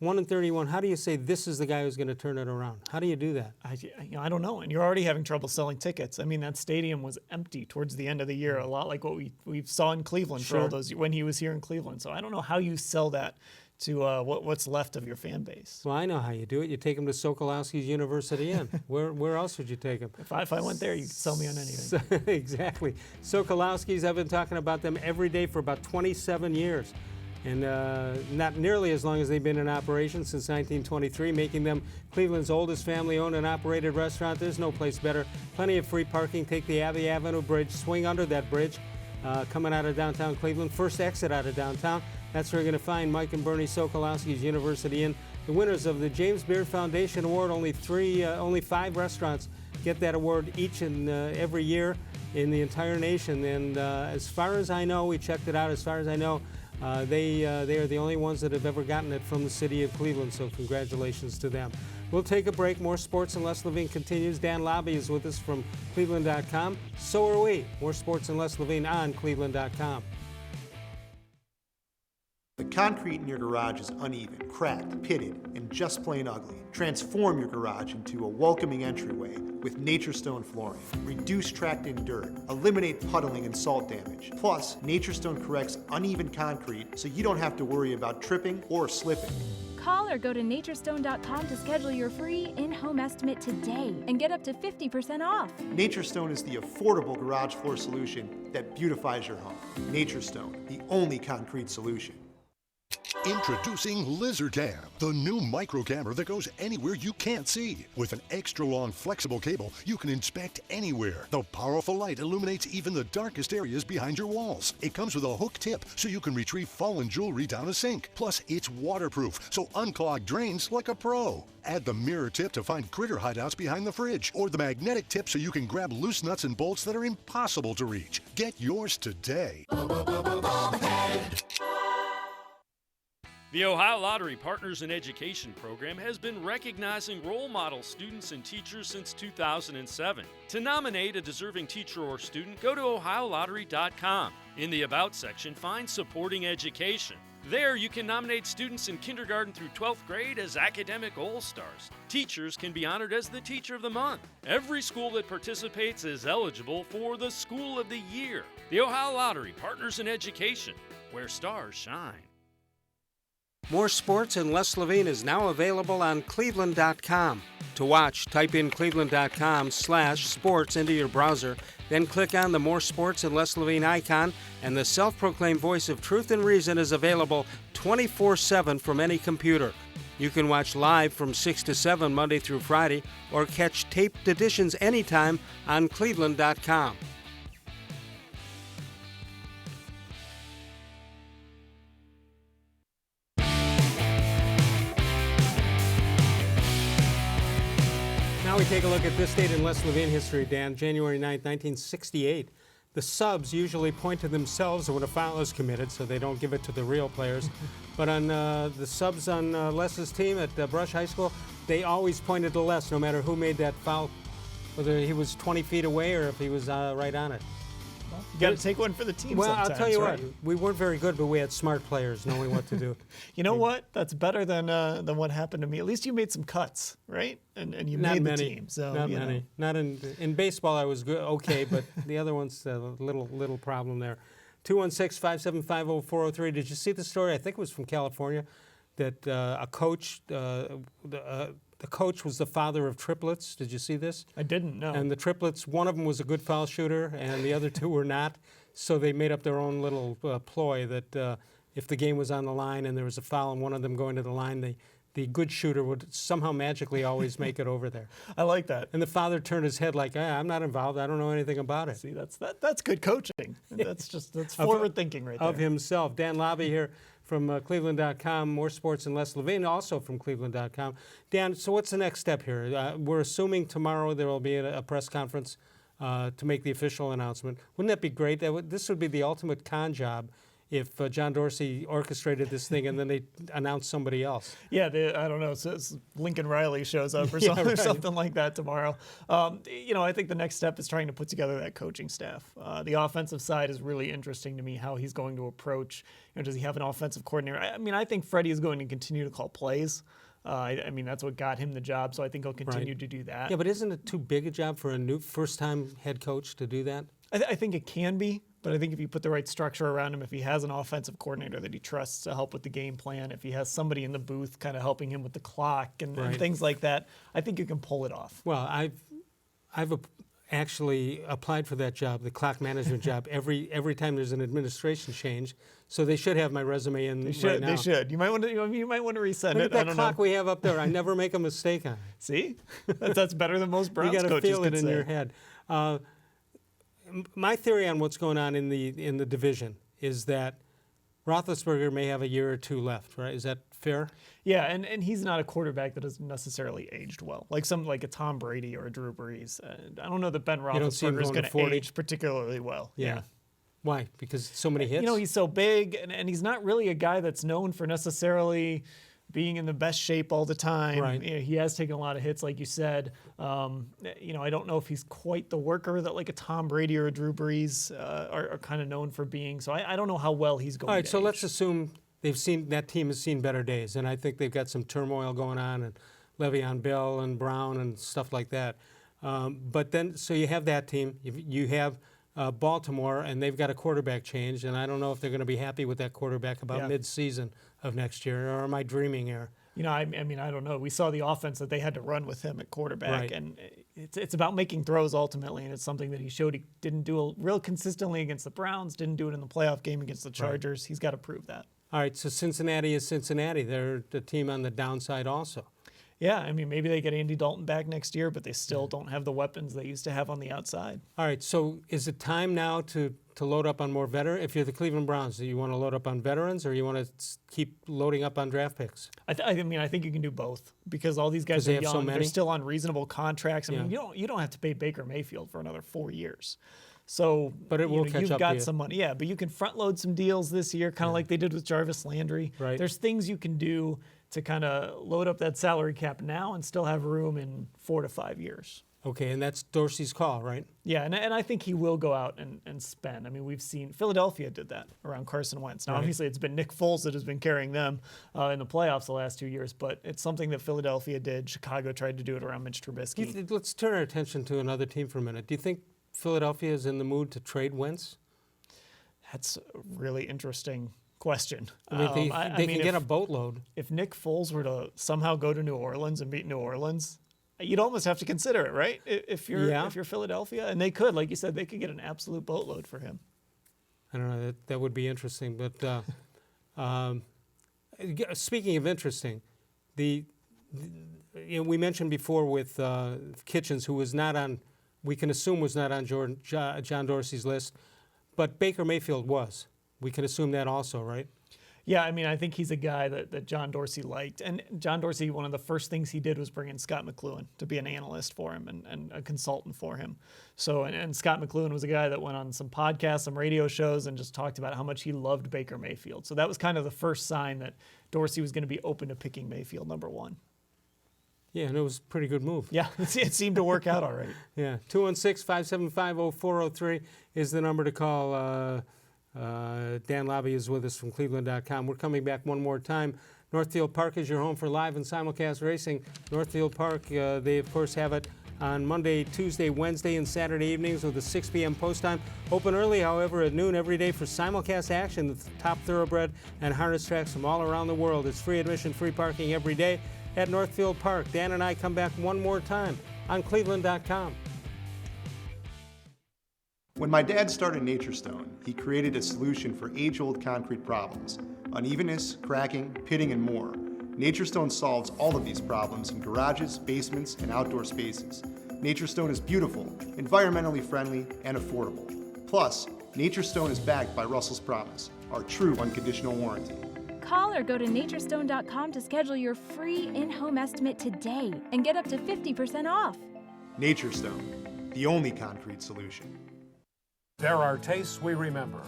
1-31. How do you say this is the guy who's going to turn it around? How do you do that? I don't know. And you're already having trouble selling tickets. I mean, that stadium was empty towards the end of the year, a lot like what we saw in Cleveland for all those when he was here in Cleveland. So I don't know how you sell that to what's left of your fan base. Well, I know how you do it. You take him to Sokolowski's University Inn. Where else would you take him? If I went there, you could sell me on anything. Exactly. Sokolowski's, I've been talking about them every day for about 27 years. And not nearly as long as they've been in operation, since 1923, making them Cleveland's oldest family-owned and operated restaurant. There's no place better. Plenty of free parking. Take the Abbey Avenue Bridge, swing under that bridge, coming out of downtown Cleveland. First exit out of downtown. That's where you're going to find Mike and Bernie Sokolowski's University Inn. The winners of the James Beard Foundation Award, only 5 restaurants get that award each and every year in the entire nation. And as far as I know, we checked it out, as far as I know, they are the only ones that have ever gotten it from the city of Cleveland, so congratulations to them. We'll take a break. More Sports and Les Levine continues. Dan Labbe is with us from cleveland.com. So are we. More Sports and Les Levine on cleveland.com. The concrete in your garage is uneven, cracked, pitted, and just plain ugly. Transform your garage into a welcoming entryway with Nature Stone flooring. Reduce tracked-in dirt. Eliminate puddling and salt damage. Plus, Nature Stone corrects uneven concrete so you don't have to worry about tripping or slipping. Call or go to naturestone.com to schedule your free in-home estimate today and get up to 50% off. Nature Stone is the affordable garage floor solution that beautifies your home. Nature Stone, the only concrete solution. Introducing Lizardcam, the new micro camera that goes anywhere you can't see. With an extra long flexible cable, you can inspect anywhere. The powerful light illuminates even the darkest areas behind your walls. It comes with a hook tip so you can retrieve fallen jewelry down a sink. Plus, it's waterproof, so unclog drains like a pro. Add the mirror tip to find critter hideouts behind the fridge, or the magnetic tip so you can grab loose nuts and bolts that are impossible to reach. Get yours today. The Ohio Lottery Partners in Education program has been recognizing role model students and teachers since 2007. To nominate a deserving teacher or student, go to ohiolottery.com. In the About section, find Supporting Education. There, you can nominate students in kindergarten through 12th grade as academic all-stars. Teachers can be honored as the Teacher of the Month. Every school that participates is eligible for the School of the Year. The Ohio Lottery Partners in Education, where stars shine. More Sports and Les Levine is now available on cleveland.com. To watch, type in cleveland.com/sports into your browser, then click on the More Sports and Les Levine icon, and the self-proclaimed voice of truth and reason is available 24/7 from any computer. You can watch live from 6 to 7 Monday through Friday, or catch taped editions anytime on cleveland.com. Now we take a look at this date in Les Levine history, Dan. January 9th, 1968. the subs usually point to themselves when a foul is committed, so they don't give it to the real players. But on the subs on Les's team at Brush High School, they always pointed to Les, no matter who made that foul, whether he was 20 feet away or if he was right on it. Well, you got to take one for the team. Well, sometimes, I'll tell you right? what, we weren't very good, but we had smart players knowing what to do. You know what? That's better than what happened to me. At least you made some cuts, right? And you Not made many. the team. So Not you many. know. Not in baseball. I was good, okay, but the other one's a little problem there. 216-575-0403. Did you see the story? I think it was from California, that a coach, the coach was the father of triplets. Did you see this? I didn't know. And the triplets, one of them was a good foul shooter, and the other two were not. So they made up their own little ploy that if the game was on the line and there was a foul and one of them going to the line, the good shooter would somehow magically always make it over there. I like that. And the father turned his head like, I'm not involved. I don't know anything about it. See, that's good coaching. That's forward thinking right there. Of himself. Dan Labbe here from cleveland.com, More Sports and Les Levine, also from cleveland.com. Dan, so what's the next step here? We're assuming tomorrow there will be a press conference to make the official announcement. Wouldn't that be great? This would be the ultimate con job if John Dorsey orchestrated this thing and then they announced somebody else. Yeah, I don't know. So Lincoln Riley shows up or Yeah, something, right. something like that tomorrow. I think the next step is trying to put together that coaching staff. The offensive side is really interesting to me, how he's going to approach. Does he have an offensive coordinator? I think Freddie is going to continue to call plays. That's what got him the job, so I think he'll continue to do that. Yeah, but isn't it too big a job for a new first-time head coach to do that? I think it can be, but I think if you put the right structure around him, if he has an offensive coordinator that he trusts to help with the game plan, if he has somebody in the booth kind of helping him with the clock and things like that, I think you can pull it off. Well, I've actually applied for that job, the clock management job, every time there's an administration change. So they should have my resume in right now. They should. You might want to resend Look it. at that clock we have up there. I never make a mistake on it. See, that's better than most Browns You got to coaches feel it could in say. your head. My theory on what's going on in the division is that Roethlisberger may have a year or two left. Right? Is that fair? Yeah, and he's not a quarterback that has necessarily aged well, like a Tom Brady or a Drew Brees. I don't know that Ben Roethlisberger is going to age particularly well. Yeah. Why? Because so many hits? He's so big, and he's not really a guy that's known for necessarily being in the best shape all the time. Right. He has taken a lot of hits, like you said. I don't know if he's quite the worker that like a Tom Brady or a Drew Brees are kind of known for being. So I don't know how well he's going. All right, to so age. let's assume that team has seen better days, and I think they've got some turmoil going on, and Le'Veon Bell and Brown and stuff like that. But then, so you have that team. You have Baltimore, and they've got a quarterback change, and I don't know if they're going to be happy with that quarterback about mid-season of next year, or am I dreaming here? I don't know. We saw the offense that they had to run with him at quarterback, and it's about making throws ultimately, and it's something that he showed he didn't do real consistently against the Browns, didn't do it in the playoff game against the Chargers. He's got to prove that. All right, so Cincinnati is Cincinnati. They're the team on the downside also. Yeah, maybe they get Andy Dalton back next year, but they still don't have the weapons they used to have on the outside. All right, so is it time now to load up on more veterans? If you're the Cleveland Browns, do you want to load up on veterans or you want to keep loading up on draft picks? I think you can do both because all these guys are young. So many? They're still on reasonable contracts. You don't have to pay Baker Mayfield for another 4 years. So, but it will catch you've up got to you. some money. Yeah, but you can front load some deals this year, kind of like they did with Jarvis Landry. Right. There's things you can do to kind of load up that salary cap now and still have room in 4 to 5 years. Okay, and that's Dorsey's call, right? Yeah, and I think he will go out and spend. We've seen Philadelphia did that around Carson Wentz. Now, obviously, it's been Nick Foles that has been carrying them in the playoffs the last 2 years, but it's something that Philadelphia did. Chicago tried to do it around Mitch Trubisky. Let's turn our attention to another team for a minute. Do you think Philadelphia is in the mood to trade Wentz? That's a really interesting question. They can get a boatload. If Nick Foles were to somehow go to New Orleans and beat New Orleans, you'd almost have to consider it, right? If you're Philadelphia, and they could, like you said, they could get an absolute boatload for him. I don't know. That would be interesting. But speaking of interesting, we mentioned before with Kitchens, who was not on. We can assume was not on John Dorsey's list, but Baker Mayfield was. We can assume that also, right? Yeah, I mean, I think he's a guy that John Dorsey liked. And John Dorsey, one of the first things he did was bring in Scott McLuhan to be an analyst for him and a consultant for him. So, and Scott McLuhan was a guy that went on some podcasts, some radio shows, and just talked about how much he loved Baker Mayfield. So that was kind of the first sign that Dorsey was going to be open to picking Mayfield number one. Yeah, and it was a pretty good move. Yeah, it seemed to work out all right. Yeah, 216-575-0403 is the number to call. Dan Labbe is with us from cleveland.com. We're coming back one more time. Northfield Park is your home for live and simulcast racing. Northfield Park, they of course have it on Monday, Tuesday, Wednesday, and Saturday evenings with a 6 p.m. post time. Open early, however, at noon every day for simulcast action with top thoroughbred and harness tracks from all around the world. It's free admission, free parking every day at Northfield Park. Dan and I come back one more time on cleveland.com. When my dad started Nature Stone, he created a solution for age-old concrete problems: unevenness, cracking, pitting, and more. Nature Stone solves all of these problems in garages, basements, and outdoor spaces. Nature Stone is beautiful, environmentally friendly, and affordable. Plus, Nature Stone is backed by Russell's Promise, our true unconditional warranty. Call or go to naturestone.com to schedule your free in-home estimate today and get up to 50% off. Nature Stone, the only concrete solution. There are tastes we remember.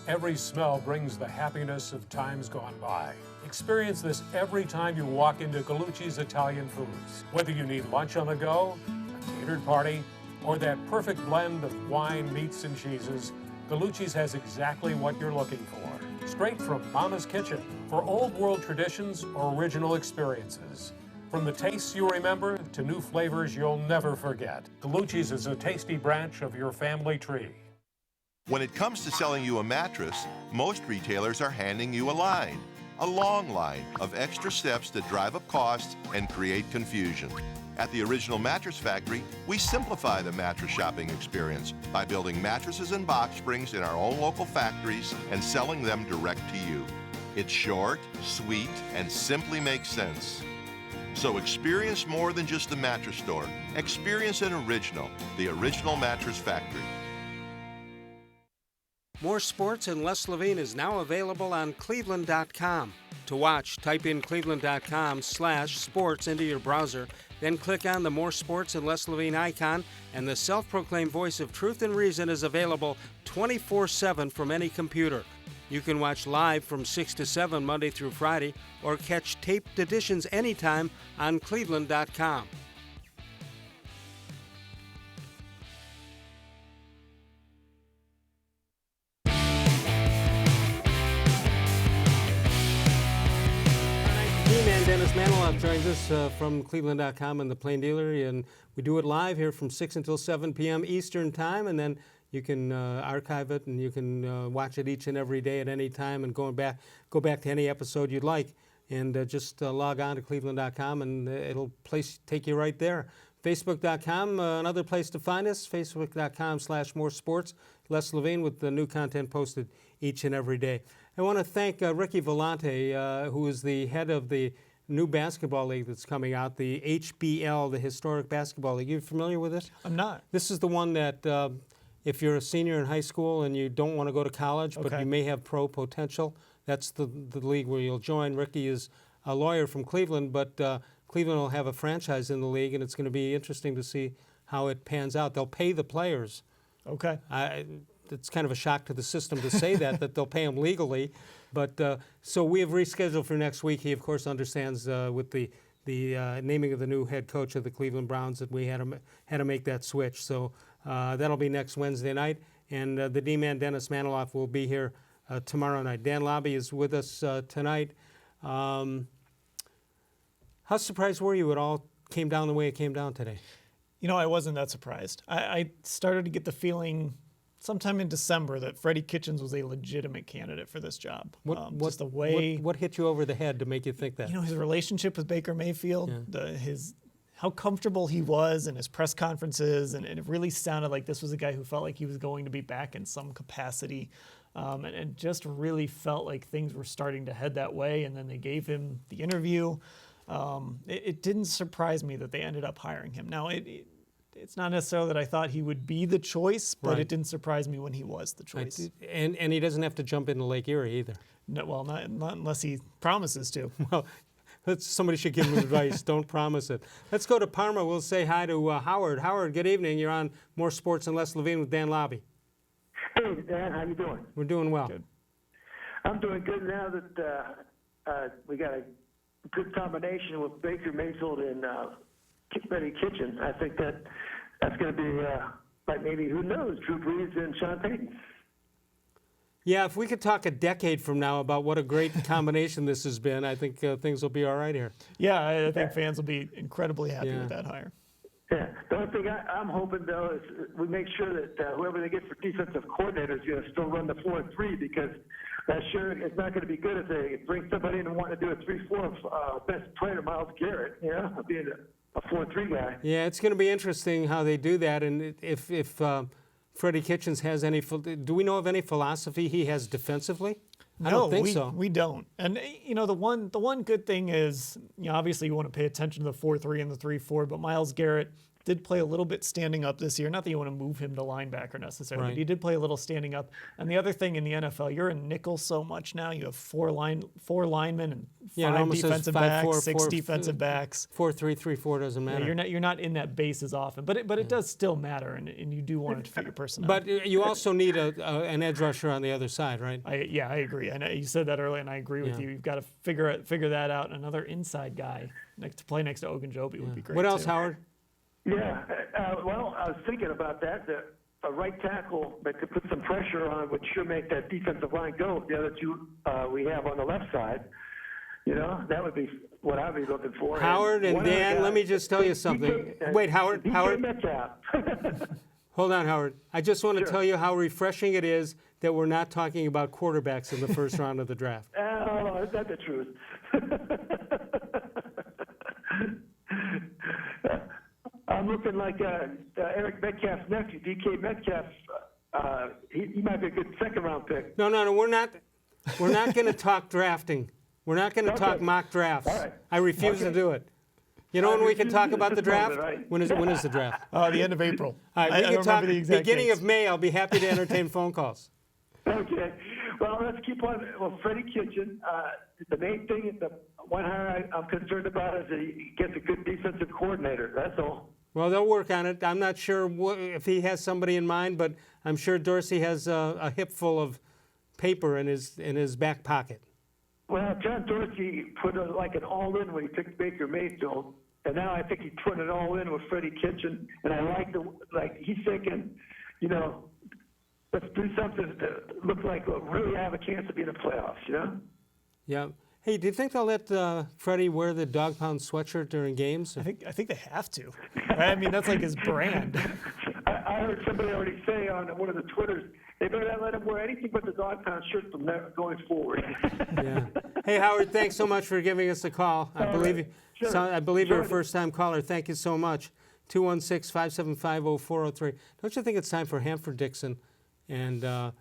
Every smell brings the happiness of times gone by. Experience this every time you walk into Gallucci's Italian Foods. Whether you need lunch on the go, a catered party, or that perfect blend of wine, meats, and cheeses, Gallucci's has exactly what you're looking for. Straight from Mama's Kitchen for old world traditions or original experiences. From the tastes you remember to new flavors you'll never forget, Gallucci's is a tasty branch of your family tree. When it comes to selling you a mattress, most retailers are handing you a long line of extra steps that drive up costs and create confusion. At the Original Mattress Factory, we simplify the mattress shopping experience by building mattresses and box springs in our own local factories and selling them direct to you. It's short, sweet, and simply makes sense. So experience more than just the mattress store. Experience an original, the Original Mattress Factory. More Sports Les Levine is now available on cleveland.com. To watch, type in cleveland.com/sports into your browser, then click on the More Sports Les Levine icon, and the self-proclaimed voice of truth and reason is available 24/7 from any computer. You can watch live from 6 to 7 Monday through Friday, or catch taped editions anytime on cleveland.com. Dennis Maniloff joins us from cleveland.com and the Plain Dealer, and we do it live here from 6 until 7 p.m. Eastern Time, and then you can archive it and you can watch it each and every day at any time and go back to any episode you'd like, and just log on to cleveland.com and it'll take you right there. Facebook.com, another place to find us, facebook.com/More Sports Les Levine, with the new content posted each and every day. I want to thank Ricky Vellante, who is the head of the new basketball league that's coming out, the HBL, the Historic Basketball League. You familiar with this? I'm not. This is the one that if you're a senior in high school and you don't want to go to college, but you may have pro potential, that's the league where you'll join. Ricky is a lawyer from Cleveland, but Cleveland will have a franchise in the league, and it's going to be interesting to see how it pans out. They'll pay the players. Okay. It's kind of a shock to the system to say that they'll pay them legally. But so we have rescheduled for next week. He, of course, understands with the naming of the new head coach of the Cleveland Browns that we had to make that switch. So that'll be next Wednesday night. And the D-Man, Dennis Maniloff, will be here tomorrow night. Dan Labbe is with us tonight. How surprised were you it all came down the way it came down today? You know, I wasn't that surprised. I started to get the feeling sometime in December that Freddie Kitchens was a legitimate candidate for this job. Just the way what hit you over the head to make you think that? You know, his relationship with Baker Mayfield, how comfortable he was in his press conferences, and it really sounded like this was a guy who felt like he was going to be back in some capacity, and it just really felt like things were starting to head that way. And then they gave him the interview. It didn't surprise me that they ended up hiring him. Now, it's not necessarily that I thought he would be the choice, but Right. it didn't surprise me when he was the choice. And he doesn't have to jump into Lake Erie either. No, well, not unless he promises to. Well, somebody should give him advice. Don't promise it. Let's go to Parma. We'll say hi to Howard. Howard, good evening. You're on More Sports and Les Levine with Dan Labbe. Hey, Dan, how you doing? We're doing well. Good. I'm doing good now that we got a good combination with Baker Mayfield and Freddie Kitchens. I think that's going to be like maybe, who knows, Drew Brees and Sean Payton. Yeah, if we could talk a decade from now about what a great combination this has been, I think things will be all right here. Yeah, I think fans will be incredibly happy Yeah. with that hire. Yeah. The only thing I'm hoping, though, is we make sure that whoever they get for defensive coordinator is going to still run the 4-3, because that's sure it's not going to be good if they bring somebody in and want to do a 3-4 best player, Myles Garrett, being a 4-3 guy. Yeah, it's going to be interesting how they do that, and if Freddie Kitchens has any, do we know of any philosophy he has defensively? I don't think so. We don't. And the one good thing is, obviously you want to pay attention to the 4-3 and the 3-4, but Myles Garrett did play a little bit standing up this year. Not that you want to move him to linebacker necessarily, Right. but he did play a little standing up. And the other thing in the NFL, you're in nickel so much now. You have four linemen and Yeah, it five almost says defensive 5-4, backs, six 4, defensive backs. 4-3-3-4 doesn't matter. Yeah, you're not in that base as often, but it does still matter, and you do want to fit your personnel. But you also need an edge rusher on the other side, right? I agree. I know you said that earlier, and I agree with you. You've got to figure that out. Another inside guy to play next to Ogunjobi would be great. What else, too. Howard? Yeah, well, I was thinking about that. A right tackle that could put some pressure on would sure make that defensive line go. The other two we have on the left side, that would be what I'd be looking for. Howard and Dan, let me just tell you something. Wait, Howard. Hold on, Howard. I just want to tell you how refreshing it is that we're not talking about quarterbacks in the first round of the draft. Oh, that's the truth. I'm looking like Eric Metcalf's nephew, DK Metcalf. He might be a good second-round pick. No, we're not. We're not going to talk drafting. We're not going to talk mock drafts. All right. I refuse to do it. You know when we can talk about the draft? When is the draft? The end of April. All right, I we don't can talk remember the exact beginning dates. of May. I'll be happy to entertain phone calls. Okay. Well, let's keep on. Well, Freddie Kitchens, the main thing, the one hire I'm concerned about is that he gets a good defensive coordinator. That's all. Well, they'll work on it. I'm not sure if he has somebody in mind, but I'm sure Dorsey has a hip full of paper in his back pocket. Well, John Dorsey put like an all-in when he took Baker Mayfield, and now I think he's putting it all in with Freddie Kitchens. And I like he's thinking, let's do something that looks like we'll really have a chance to be in the playoffs. Yeah. Hey, do you think they'll let Freddie wear the dog pound sweatshirt during games? I think they have to. I mean, that's like his brand. I heard somebody already say on one of the Twitters, they better not let him wear anything but the dog pound shirt from there going forward. Yeah. Hey, Howard, thanks so much for giving us a call. I believe you're a first-time caller. Thank you so much. 216-575-0403. Don't you think it's time for Hanford-Dixon and Frank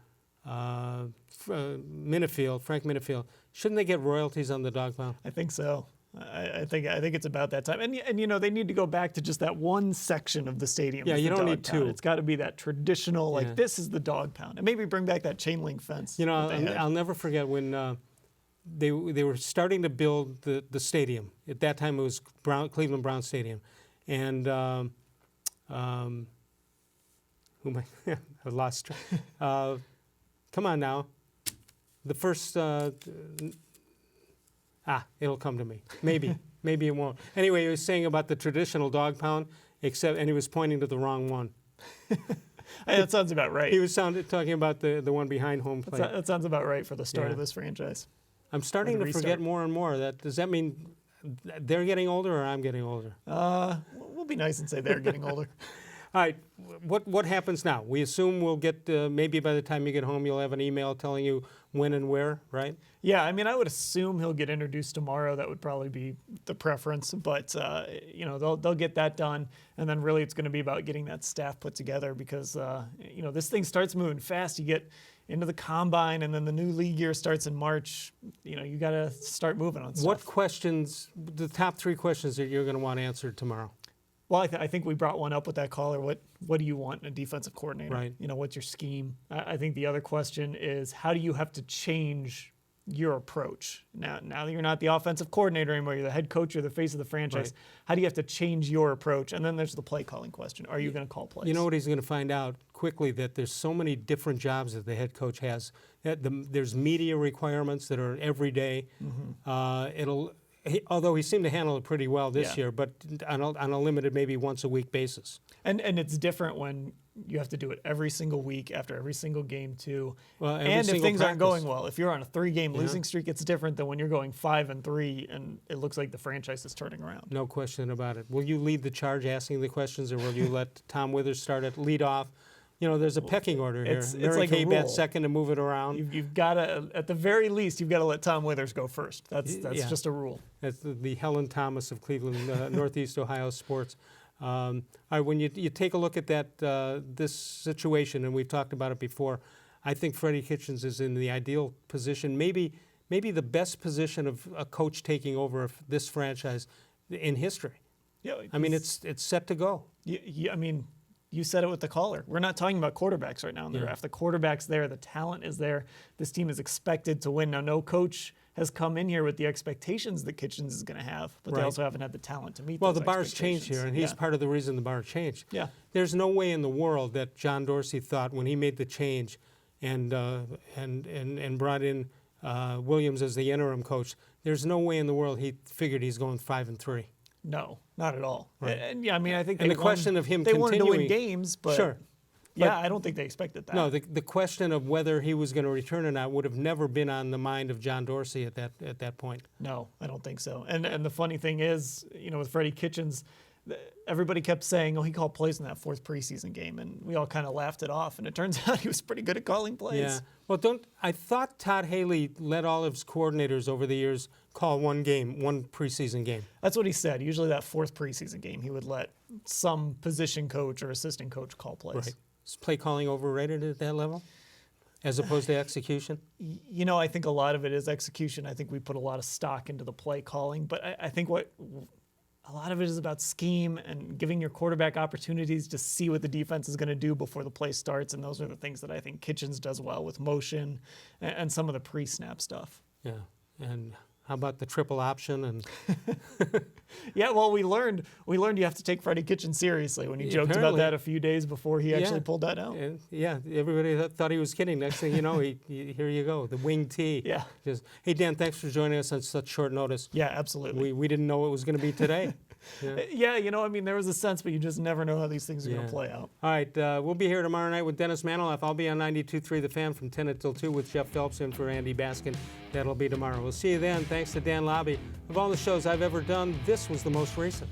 Minifield? Shouldn't they get royalties on the dog pound? I think so. I think it's about that time. And they need to go back to just that one section of the stadium. Yeah, is you the don't dog need pound. two. It's got to be that traditional, this is the dog pound. And maybe bring back that chain link fence. I'll never forget when they were starting to build the stadium. At that time, it was Cleveland Brown Stadium. And I lost track. Come on now. The first... it'll come to me. Maybe it won't. Anyway, he was saying about the traditional dog pound, and he was pointing to the wrong one. That sounds about right. He was talking about the one behind home plate. That sounds about right for the start of this franchise. I'm starting to forget more and more. Does that mean they're getting older or I'm getting older? We'll be nice and say they're getting older. All right, what happens now? We assume we'll get, maybe by the time you get home, you'll have an email telling you when and where, right? Yeah, I mean, I would assume he'll get introduced tomorrow. That would probably be the preference. But, they'll get that done. And then really it's going to be about getting that staff put together because, this thing starts moving fast. You get into the combine and then the new league year starts in March. You got to start moving on stuff. What questions, the top 3 questions that you're going to want answered tomorrow? Well, I think we brought one up with that caller. What do you want in a defensive coordinator? Right. You know, what's your scheme? I think the other question is, how do you have to change your approach? Now that you're not the offensive coordinator anymore, you're the head coach, you're the face of the franchise. Right. How do you have to change your approach? And then there's the play calling question. Are you going to call plays? You know what he's going to find out quickly, that there's so many different jobs that the head coach has. That there's media requirements that are every day. Although he seemed to handle it pretty well this year, but on a limited, maybe once a week basis. And it's different when you have to do it every single week after every single game too. Well, and if things aren't practice. going well, if you're on a 3-game losing streak, it's different than when you're going 5-3 and it looks like the franchise is turning around. No question about it. Will you lead the charge asking the questions, or will you let Tom Withers start at lead off? You know, there's a pecking order here. It's Mary like Kay a bats rule. second to move it around. You've got to, at the very least, you've got to let Tom Withers go first. That's Yeah. just a rule. That's the Helen Thomas of Cleveland, Northeast Ohio sports. All right, when you take a look at that this situation, and we've talked about it before, I think Freddie Kitchens is in the ideal position, maybe the best position of a coach taking over this franchise in history. Yeah, I mean, it's set to go. I mean, you said it with the caller. We're not talking about quarterbacks right now in the draft. The quarterback's there. The talent is there. This team is expected to win. Now, no coach has come in here with the expectations that Kitchens is going to have, but they also haven't had the talent to meet Well, those the bar's changed here, and he's part of the reason the bar changed. Yeah. There's no way in the world that John Dorsey thought when he made the change and brought in Williams as the interim coach, there's no way in the world he figured he's going 5-3. No, not at all. Right. And yeah, I mean, I think And the question of him they wanted to win continuing- games, but Sure. yeah, But- I don't think they expected that. No, the question of whether he was going to return or not would have never been on the mind of John Dorsey at that point. No, I don't think so. And the funny thing is, you know, with Freddie Kitchens, everybody kept saying, oh, he called plays in that 4th preseason game, and we all kind of laughed it off. And it turns out he was pretty good at calling plays. Yeah. Well, I thought Todd Haley let all of his coordinators over the years call one preseason game. That's what he said. Usually that 4th preseason game, he would let some position coach or assistant coach call plays. Right. Is play calling overrated at that level, as opposed to execution? You know, I think a lot of it is execution. I think we put a lot of stock into the play calling, but I think a lot of it is about scheme and giving your quarterback opportunities to see what the defense is going to do before the play starts, and those are the things that I think Kitchens does well with motion and some of the pre-snap stuff. Yeah, and how about the triple option? And yeah, well, we learned you have to take Freddie Kitchens seriously when he joked about Apparently. that a few days before he actually pulled that out. And yeah, everybody thought he was kidding. Next thing you know, here you go, the wing tee. Yeah. Hey, Dan, thanks for joining us on such short notice. Yeah, absolutely. We didn't know it was going to be today. Yeah, you know, I mean, there was a sense, but you just never know how these things are going to play out. All right, we'll be here tomorrow night with Dennis Maniloff. I'll be on 92.3 The Fan from 10 until 2 with Jeff Phelps in for Andy Baskin. That'll be tomorrow. We'll see you then. Thanks to Dan Labbe. Of all the shows I've ever done, this was the most recent.